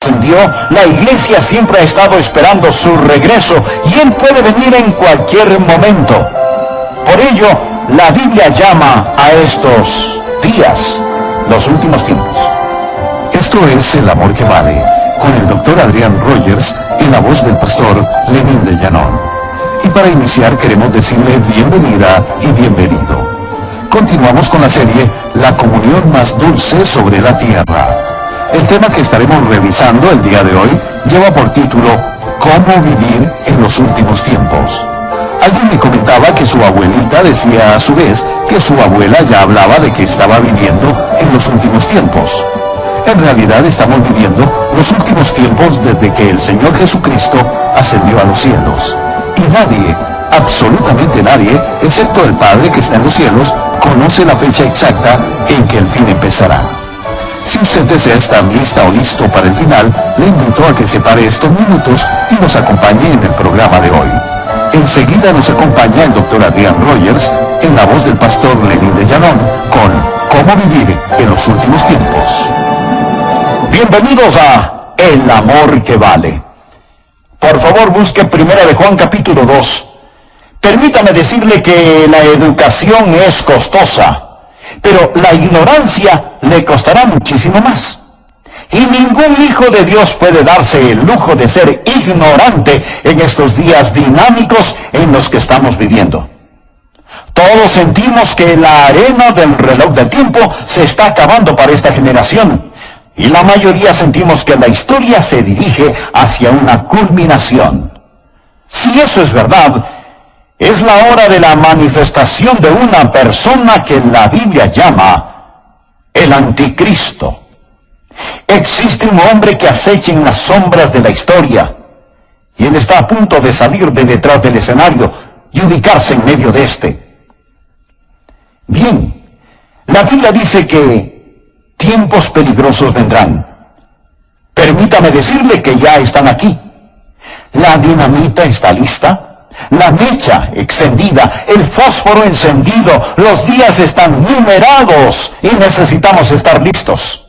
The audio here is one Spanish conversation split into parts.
ascendió, la iglesia siempre ha estado esperando su regreso y Él puede venir en cualquier momento. Por ello, la Biblia llama a estos días los últimos tiempos. Esto es El Amor que Vale, con el Dr. Adrián Rogers y la voz del pastor Lenín de Llanón. Y para iniciar queremos decirle bienvenida y bienvenido. Continuamos con la serie La comunión más dulce sobre la tierra. El tema que estaremos revisando el día de hoy lleva por título ¿Cómo vivir en los últimos tiempos? Alguien me comentaba que su abuelita decía a su vez que su abuela ya hablaba de que estaba viviendo en los últimos tiempos. En realidad estamos viviendo los últimos tiempos desde que el Señor Jesucristo ascendió a los cielos. Y nadie, absolutamente nadie, excepto el Padre que está en los cielos, conoce la fecha exacta en que el fin empezará. Si usted desea estar lista o listo para el final, le invito a que separe estos minutos y nos acompañe en el programa de hoy. Enseguida nos acompaña el Dr. Adrián Rogers en la voz del pastor Lenín de Llanón con ¿Cómo vivir en los últimos tiempos? Bienvenidos a El Amor que Vale. Por favor, busque 1 de Juan capítulo 2. Permítame decirle que la educación es costosa, pero la ignorancia le costará muchísimo más. Y ningún hijo de Dios puede darse el lujo de ser ignorante en estos días dinámicos en los que estamos viviendo. Todos sentimos que la arena del reloj del tiempo se está acabando para esta generación. Y la mayoría sentimos que la historia se dirige hacia una culminación. Si eso es verdad, es la hora de la manifestación de una persona que la Biblia llama el Anticristo. Existe un hombre que acecha en las sombras de la historia, y él está a punto de salir de detrás del escenario y ubicarse en medio de este. Bien, la Biblia dice que tiempos peligrosos vendrán. Permítame decirle que ya están aquí. La dinamita está lista. La mecha extendida, el fósforo encendido, los días están numerados y necesitamos estar listos.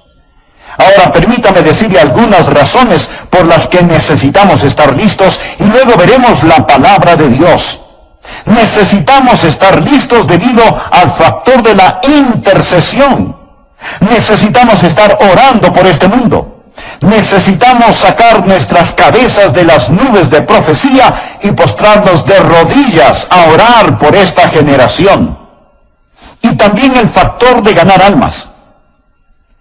Ahora permítame decirle algunas razones por las que necesitamos estar listos y luego veremos la palabra de Dios. Necesitamos estar listos debido al factor de la intercesión. Necesitamos estar orando por este mundo. Necesitamos sacar nuestras cabezas de las nubes de profecía y postrarnos de rodillas a orar por esta generación. Y también el factor de ganar almas.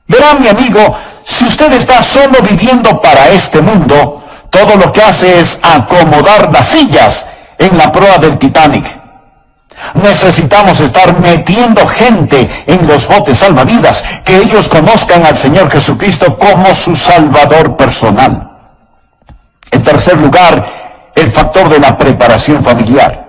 Verá, mi amigo, si usted está solo viviendo para este mundo, todo lo que hace es acomodar las sillas en la proa del Titanic. Necesitamos estar metiendo gente en los botes salvavidas, que ellos conozcan al Señor Jesucristo como su Salvador personal. En tercer lugar, el factor de la preparación familiar.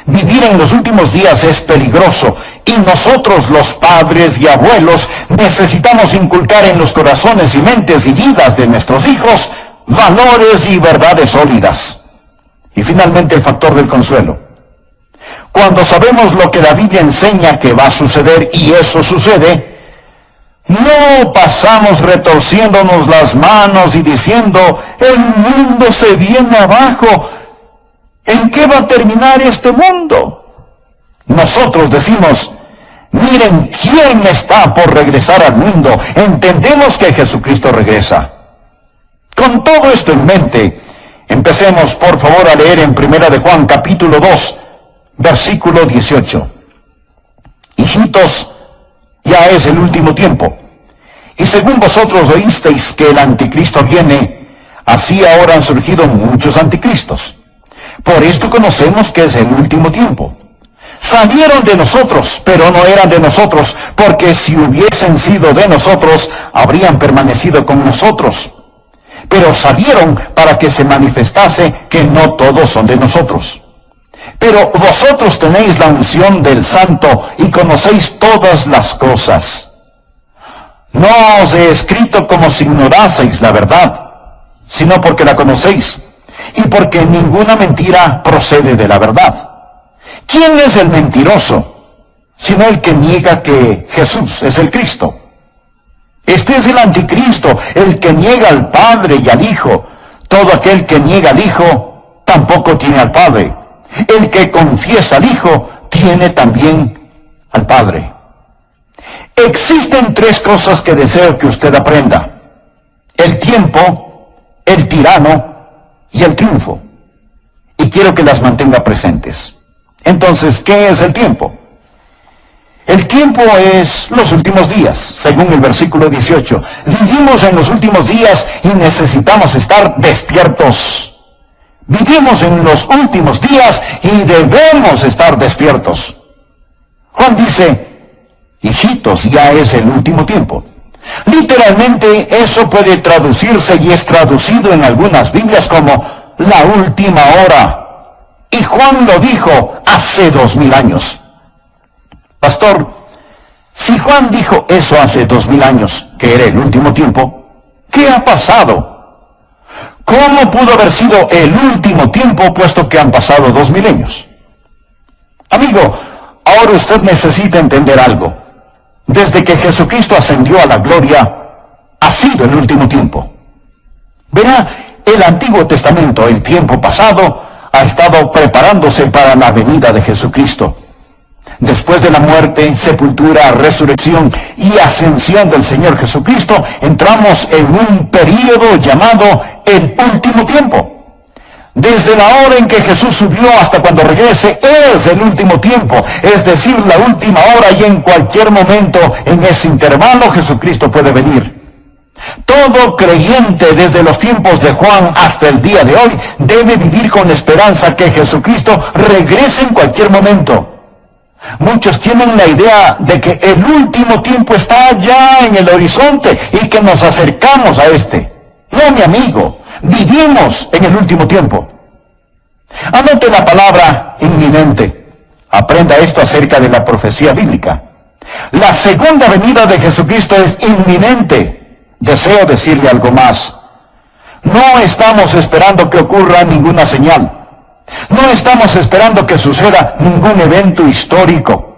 Vivir en los últimos días es peligroso y nosotros, los padres y abuelos, necesitamos inculcar en los corazones y mentes y vidas de nuestros hijos valores y verdades sólidas. Y finalmente el factor del consuelo. Cuando sabemos lo que la Biblia enseña que va a suceder y eso sucede, no pasamos retorciéndonos las manos y diciendo, el mundo se viene abajo. ¿En qué va a terminar este mundo? Nosotros decimos, miren quién está por regresar al mundo. Entendemos que Jesucristo regresa. Con todo esto en mente, empecemos por favor a leer en 1 de Juan capítulo 2, versículo 18. Hijitos, ya es el último tiempo. Y según vosotros oísteis que el anticristo viene, así ahora han surgido muchos anticristos. Por esto conocemos que es el último tiempo. Salieron de nosotros, pero no eran de nosotros, porque si hubiesen sido de nosotros, habrían permanecido con nosotros. Pero salieron para que se manifestase que no todos son de nosotros. Pero vosotros tenéis la unción del Santo y conocéis todas las cosas. No os he escrito como si ignoraseis la verdad, sino porque la conocéis, y porque ninguna mentira procede de la verdad. ¿Quién es el mentiroso, sino el que niega que Jesús es el Cristo? Este es el anticristo, el que niega al Padre y al Hijo. Todo aquel que niega al Hijo tampoco tiene al Padre. El que confiesa al Hijo tiene también al Padre. Existen tres cosas que deseo que usted aprenda: el tiempo, el tirano y el triunfo. Y quiero que las mantenga presentes. Entonces, ¿qué es el tiempo? El tiempo es los últimos días, según el versículo 18. Vivimos en los últimos días y necesitamos estar despiertos. Vivimos en los últimos días y debemos estar despiertos. Juan dice: hijitos, ya es el último tiempo. Literalmente eso puede traducirse y es traducido en algunas Biblias como la última hora. Y Juan lo dijo hace 2000 años. Pastor, si Juan dijo eso hace 2000 años, que era el último tiempo, ¿qué ha pasado? ¿Cómo pudo haber sido el último tiempo puesto que han pasado 2000 años? Amigo, ahora usted necesita entender algo. Desde que Jesucristo ascendió a la gloria, ha sido el último tiempo. Verá, el Antiguo Testamento, el tiempo pasado, ha estado preparándose para la venida de Jesucristo. Después de la muerte, sepultura, resurrección y ascensión del Señor Jesucristo, entramos en un período llamado el último tiempo. Desde la hora en que Jesús subió hasta cuando regrese, es el último tiempo, es decir, la última hora, y en cualquier momento en ese intervalo Jesucristo puede venir. Todo creyente desde los tiempos de Juan hasta el día de hoy debe vivir con la esperanza que Jesucristo regrese en cualquier momento. Muchos tienen la idea de que el último tiempo está ya en el horizonte y que nos acercamos a este. No, mi amigo, vivimos en el último tiempo. Anote la palabra inminente. Aprenda esto acerca de la profecía bíblica. La segunda venida de Jesucristo es inminente. Deseo decirle algo más. No estamos esperando que ocurra ninguna señal. No estamos esperando que suceda ningún evento histórico.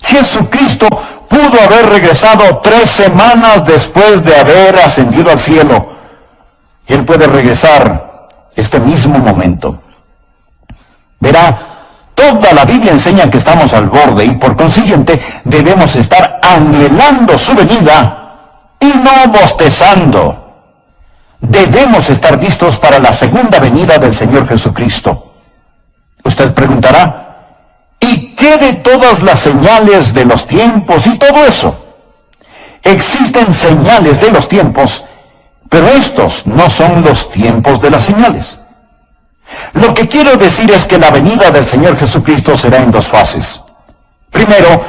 Jesucristo pudo haber regresado 3 semanas después de haber ascendido al cielo. Él puede regresar este mismo momento. Verá, toda la Biblia enseña que estamos al borde y por consiguiente debemos estar anhelando su venida y no bostezando. Debemos estar listos para la segunda venida del Señor Jesucristo. Usted preguntará, ¿y qué de todas las señales de los tiempos y todo eso? Existen señales de los tiempos, pero estos no son los tiempos de las señales. Lo que quiero decir es que la venida del Señor Jesucristo será en 2 fases. Primero,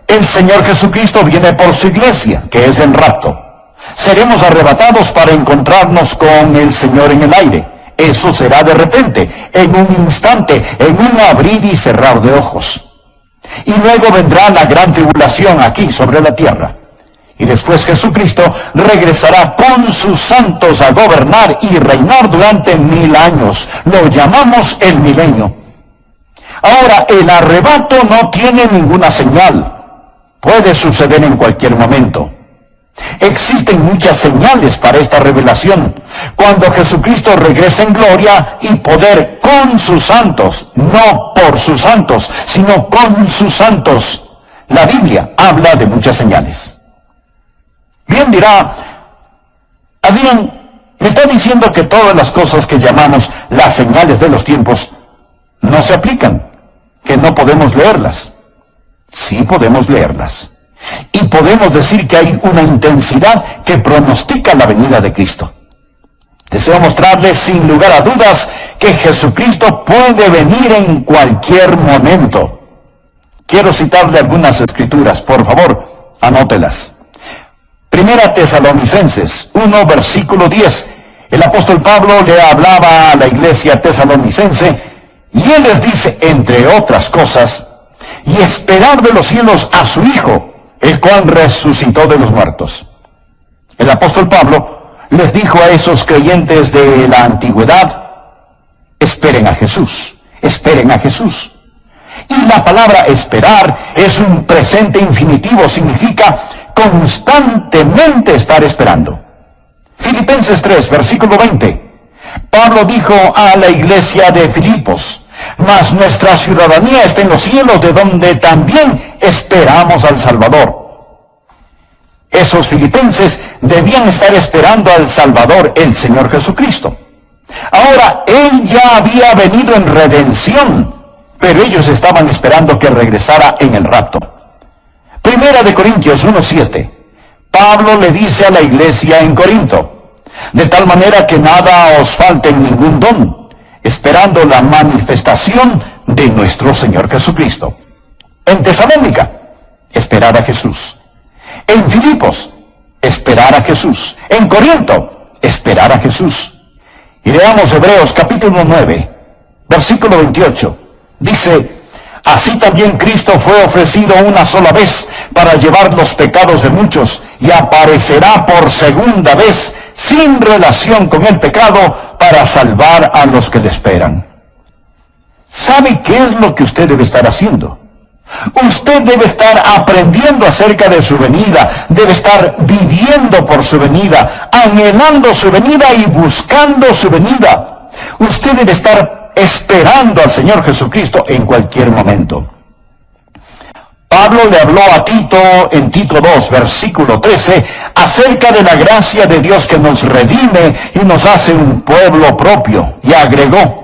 el Señor Jesucristo viene por su iglesia, que es el rapto. Seremos arrebatados para encontrarnos con el Señor en el aire. Eso será de repente, en un instante, en un abrir y cerrar de ojos. Y luego vendrá la gran tribulación aquí sobre la tierra. Y después Jesucristo regresará con sus santos a gobernar y reinar durante 1000 años. Lo llamamos el milenio. Ahora, el arrebato no tiene ninguna señal. Puede suceder en cualquier momento. Existen muchas señales para esta revelación. Cuando Jesucristo regrese en gloria y poder con sus santos, no por sus santos, sino con sus santos. La Biblia habla de muchas señales. Bien, dirá, Adrián, me está diciendo que todas las cosas que llamamos las señales de los tiempos no se aplican, que no podemos leerlas. Sí podemos leerlas. Y podemos decir que hay una intensidad que pronostica la venida de Cristo. Deseo mostrarles sin lugar a dudas que Jesucristo puede venir en cualquier momento. Quiero citarle algunas escrituras, por favor, anótelas. Primera Tesalonicenses 1, versículo 10. El apóstol Pablo le hablaba a la iglesia tesalonicense y él les dice, entre otras cosas, y esperar de los cielos a su Hijo, el cual resucitó de los muertos. El apóstol Pablo les dijo a esos creyentes de la antigüedad, esperen a Jesús, esperen a Jesús. Y la palabra esperar es un presente infinitivo, significa constantemente estar esperando. Filipenses 3, versículo 20. Pablo dijo a la iglesia de Filipos: mas nuestra ciudadanía está en los cielos, de donde también esperamos al Salvador. Esos filipenses debían estar esperando al Salvador, el Señor Jesucristo. Ahora, Él ya había venido en redención, pero ellos estaban esperando que regresara en el rapto. Primera de Corintios 1:7. Pablo le dice a la iglesia en Corinto: de tal manera que nada os falte en ningún don, esperando la manifestación de nuestro Señor Jesucristo. En Tesalónica, esperar a Jesús. En Filipos, esperar a Jesús. En Corinto, esperar a Jesús. Y leamos Hebreos capítulo 9, versículo 28. Dice: así también Cristo fue ofrecido una sola vez para llevar los pecados de muchos, y aparecerá por segunda vez sin relación con el pecado para salvar a los que le esperan. ¿Sabe qué es lo que usted debe estar haciendo? Usted debe estar aprendiendo acerca de su venida, debe estar viviendo por su venida, anhelando su venida y buscando su venida. Usted debe estar esperando al Señor Jesucristo en cualquier momento. Pablo le habló a Tito en Tito 2, versículo 13, acerca de la gracia de Dios que nos redime y nos hace un pueblo propio, y agregó: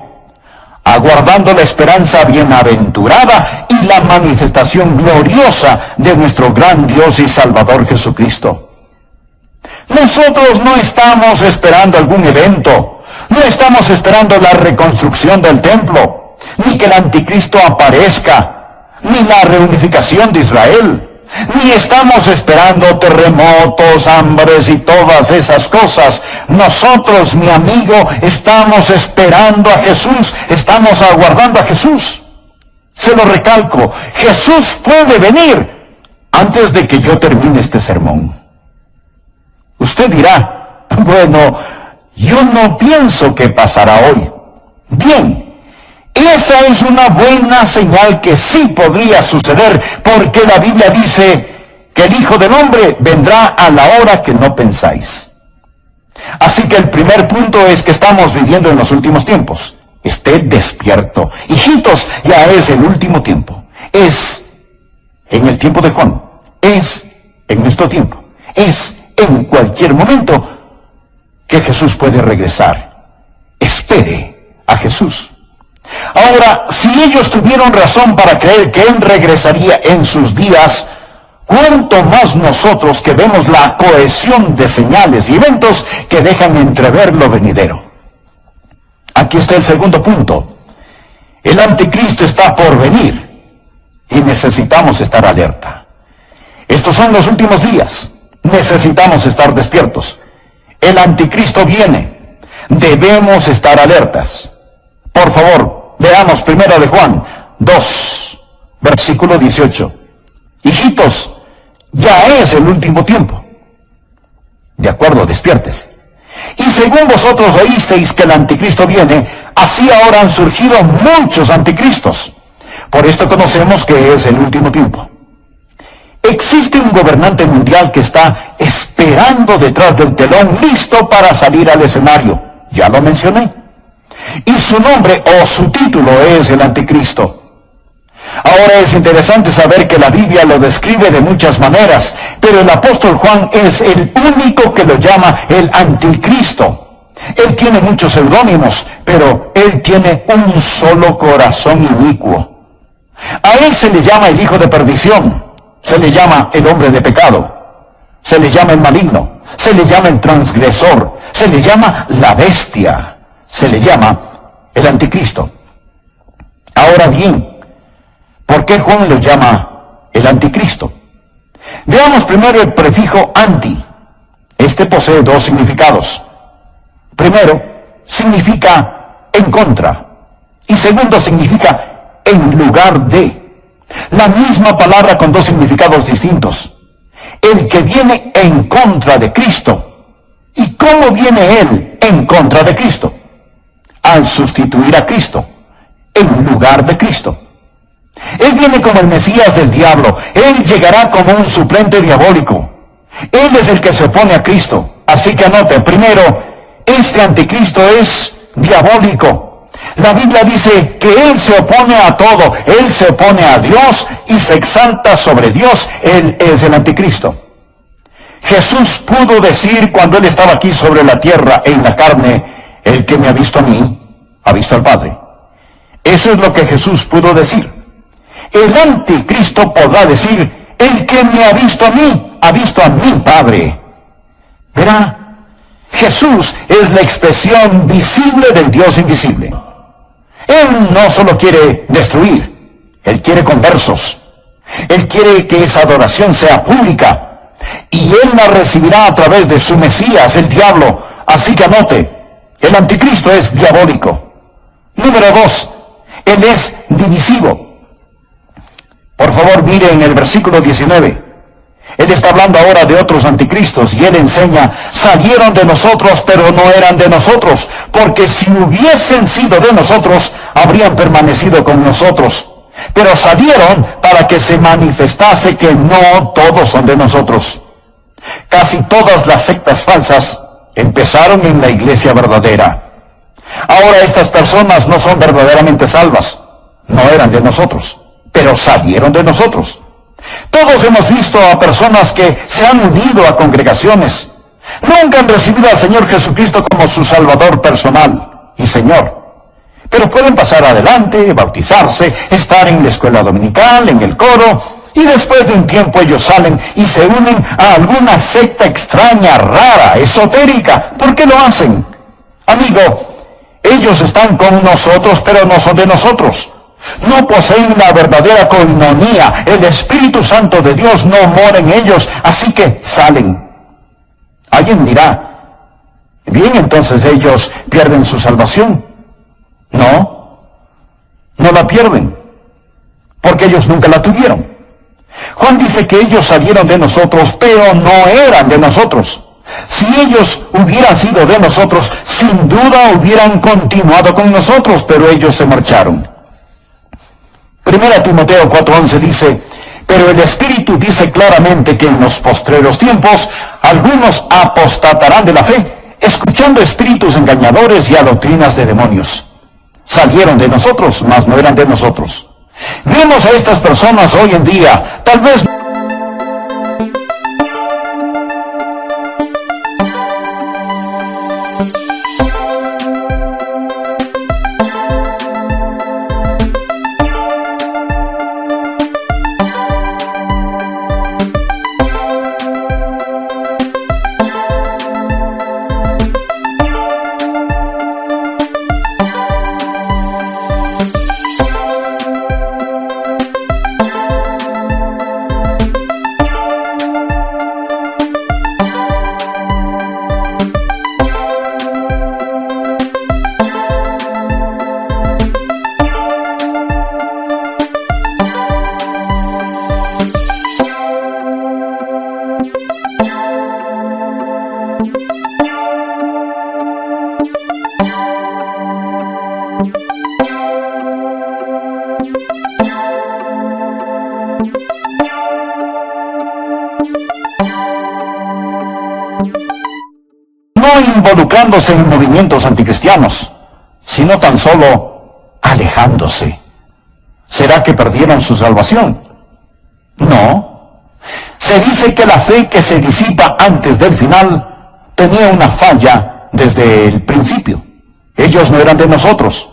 aguardando la esperanza bienaventurada y la manifestación gloriosa de nuestro gran Dios y Salvador Jesucristo. Nosotros no estamos esperando algún evento, no estamos esperando la reconstrucción del templo, ni que el anticristo aparezca, ni la reunificación de Israel, ni estamos esperando terremotos, hambres y todas esas cosas. Nosotros, mi amigo, estamos esperando a Jesús, estamos aguardando a Jesús. Se lo recalco, Jesús puede venir antes de que yo termine este sermón. Usted dirá: bueno, yo no pienso que pasará hoy. Bien, esa es una buena señal que sí podría suceder, porque la Biblia dice que el Hijo del Hombre vendrá a la hora que no pensáis. Así que el primer punto es que estamos viviendo en los últimos tiempos. Esté despierto. Hijitos, ya es el último tiempo. Es en el tiempo de Juan. Es en nuestro tiempo. Es en cualquier momento que Jesús puede regresar. Espere a Jesús. Ahora, si ellos tuvieron razón para creer que Él regresaría en sus días, ¿cuánto más nosotros, que vemos la cohesión de señales y eventos que dejan entrever lo venidero? Aquí está el segundo punto. El anticristo está por venir y necesitamos estar alerta. Estos son los últimos días. Necesitamos estar despiertos. El anticristo viene. Debemos estar alertas. Por favor, veamos 1 de Juan 2, versículo 18. Hijitos, ya es el último tiempo. De acuerdo, despiértese. Y según vosotros oísteis que el anticristo viene, así ahora han surgido muchos anticristos. Por esto conocemos que es el último tiempo. Existe un gobernante mundial que está esperando detrás del telón, listo para salir al escenario. Ya lo mencioné. Y su nombre o su título es el anticristo. Ahora es interesante saber que la Biblia lo describe de muchas maneras, pero el apóstol Juan es el único que lo llama el anticristo. Él tiene muchos seudónimos, pero él tiene un solo corazón inicuo. A él se le llama el hijo de perdición, se le llama el hombre de pecado, se le llama el maligno, se le llama el transgresor, se le llama la bestia. Se le llama el anticristo. Ahora bien, ¿por qué Juan lo llama el anticristo? Veamos primero el prefijo anti. Este posee dos significados. Primero, significa en contra. Y segundo, significa en lugar de. La misma palabra con dos significados distintos. El que viene en contra de Cristo. ¿Y cómo viene él en contra de Cristo? Al sustituir a Cristo, en lugar de Cristo. Él viene como el Mesías del diablo. Él llegará como un suplente diabólico. Él es el que se opone a Cristo. Así que anote, primero, este anticristo es diabólico. La Biblia dice que Él se opone a todo. Él se opone a Dios y se exalta sobre Dios. Él es el anticristo. Jesús pudo decir cuando Él estaba aquí sobre la tierra en la carne, el que me ha visto a mí, ha visto al Padre. Eso es lo que Jesús pudo decir. El anticristo podrá decir, el que me ha visto a mí, ha visto a mi Padre. Verá, Jesús es la expresión visible del Dios invisible. Él no solo quiere destruir, Él quiere conversos. Él quiere que esa adoración sea pública. Y Él la recibirá a través de su Mesías, el diablo. Así que anote, el anticristo es diabólico. Número 2, Él es divisivo. Por favor, mire en el versículo 19. Él está hablando ahora de otros anticristos y Él enseña, salieron de nosotros, pero no eran de nosotros, porque si hubiesen sido de nosotros, habrían permanecido con nosotros. Pero salieron para que se manifestase que no todos son de nosotros. Casi todas las sectas falsas empezaron en la iglesia verdadera. Ahora estas personas no son verdaderamente salvas, no eran de nosotros, pero salieron de nosotros. Todos hemos visto a personas que se han unido a congregaciones. Nunca han recibido al Señor Jesucristo como su Salvador personal y Señor. Pero pueden pasar adelante, bautizarse, estar en la escuela dominical, en el coro, y después de un tiempo ellos salen y se unen a alguna secta extraña, rara, esotérica. ¿Por qué lo hacen? Amigo, ellos están con nosotros, pero no son de nosotros. No poseen la verdadera coinonía. El Espíritu Santo de Dios no mora en ellos, así que salen. Alguien dirá, bien, entonces ellos pierden su salvación. No, no la pierden, porque ellos nunca la tuvieron. Juan dice que ellos salieron de nosotros, pero no eran de nosotros. Si ellos hubieran sido de nosotros, sin duda hubieran continuado con nosotros, pero ellos se marcharon. 1 Timoteo 4:11 dice, pero el Espíritu dice claramente que en los postreros tiempos algunos apostatarán de la fe, escuchando espíritus engañadores y a doctrinas de demonios. Salieron de nosotros, mas no eran de nosotros. Vemos a estas personas hoy en día, tal vez involucrándose en movimientos anticristianos, sino tan solo alejándose. ¿Será que perdieron su salvación? No. Se dice que la fe que se disipa antes del final tenía una falla desde el principio. Ellos no eran de nosotros.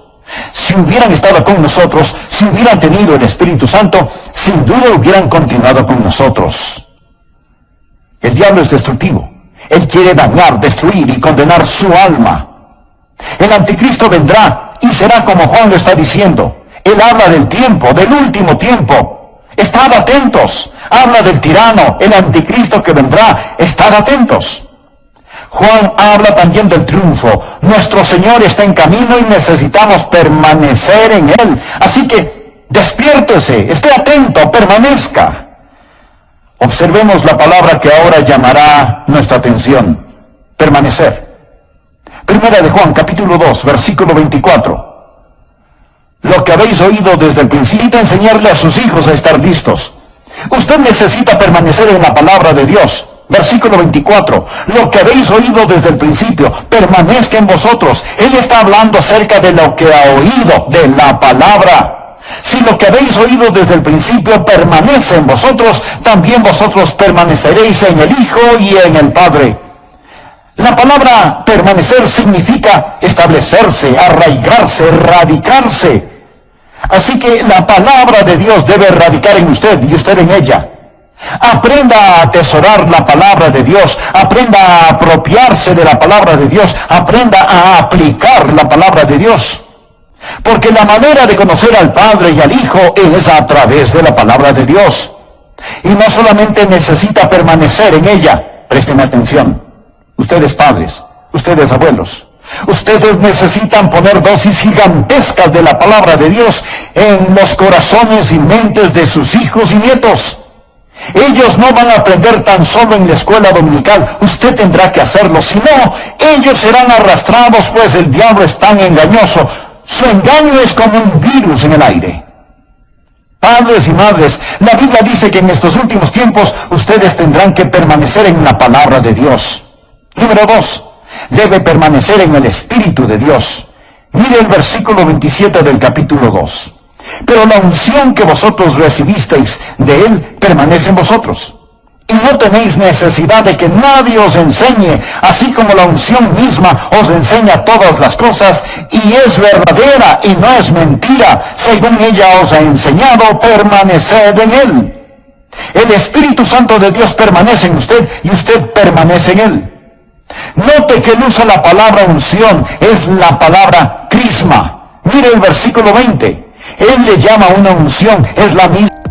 Si hubieran estado con nosotros, si hubieran tenido el Espíritu Santo, sin duda hubieran continuado con nosotros. El diablo es destructivo. Él quiere dañar, destruir y condenar su alma. El anticristo vendrá y será como Juan lo está diciendo. Él habla del tiempo, del último tiempo. Estad atentos. Habla del tirano, el anticristo que vendrá. Estad atentos. Juan habla también del triunfo. Nuestro Señor está en camino y necesitamos permanecer en Él. Así que despiértese, esté atento, permanezca. Observemos la palabra que ahora llamará nuestra atención. Permanecer. Primera de Juan, capítulo 2, versículo 24. Lo que habéis oído desde el principio, enseñarle a sus hijos a estar listos. Usted necesita permanecer en la palabra de Dios. Versículo 24, lo que habéis oído desde el principio, permanezca en vosotros. Él está hablando acerca de lo que ha oído, de la palabra. Si lo que habéis oído desde el principio permanece en vosotros, también vosotros permaneceréis en el Hijo y en el Padre. La palabra permanecer significa establecerse, arraigarse, radicarse. Así que la palabra de Dios debe radicar en usted y usted en ella. Aprenda a atesorar la palabra de Dios, aprenda a apropiarse de la palabra de Dios, aprenda a aplicar la palabra de Dios. Porque la manera de conocer al Padre y al Hijo es a través de la palabra de Dios. Y no solamente necesita permanecer en ella, presten atención, ustedes padres, ustedes abuelos, ustedes necesitan poner dosis gigantescas de la palabra de Dios en los corazones y mentes de sus hijos y nietos. Ellos no van a aprender tan solo en la escuela dominical, usted tendrá que hacerlo, si no, ellos serán arrastrados, pues el diablo es tan engañoso. Su engaño es como un virus en el aire. Padres y madres, la Biblia dice que en estos últimos tiempos ustedes tendrán que permanecer en la palabra de Dios. Número 2, debe permanecer en el Espíritu de Dios. Mire el versículo 27 del capítulo 2. Pero la unción que vosotros recibisteis de Él permanece en vosotros. Y no tenéis necesidad de que nadie os enseñe, así como la unción misma os enseña todas las cosas, y es verdadera y no es mentira. Según ella os ha enseñado, permaneced en Él. El Espíritu Santo de Dios permanece en usted y usted permanece en Él. Note que él usa la palabra unción, es la palabra crisma. Mire el versículo 20. Él le llama una unción, es la misma.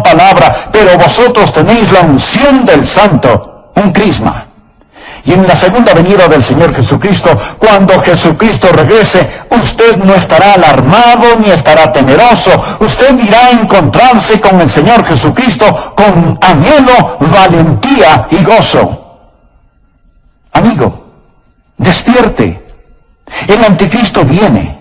Palabra, pero vosotros tenéis la unción del Santo, un crisma. Y en la segunda venida del Señor Jesucristo, cuando Jesucristo regrese, usted no estará alarmado ni estará temeroso. Usted irá a encontrarse con el Señor Jesucristo con anhelo, valentía y gozo. Amigo, despierte. El anticristo viene.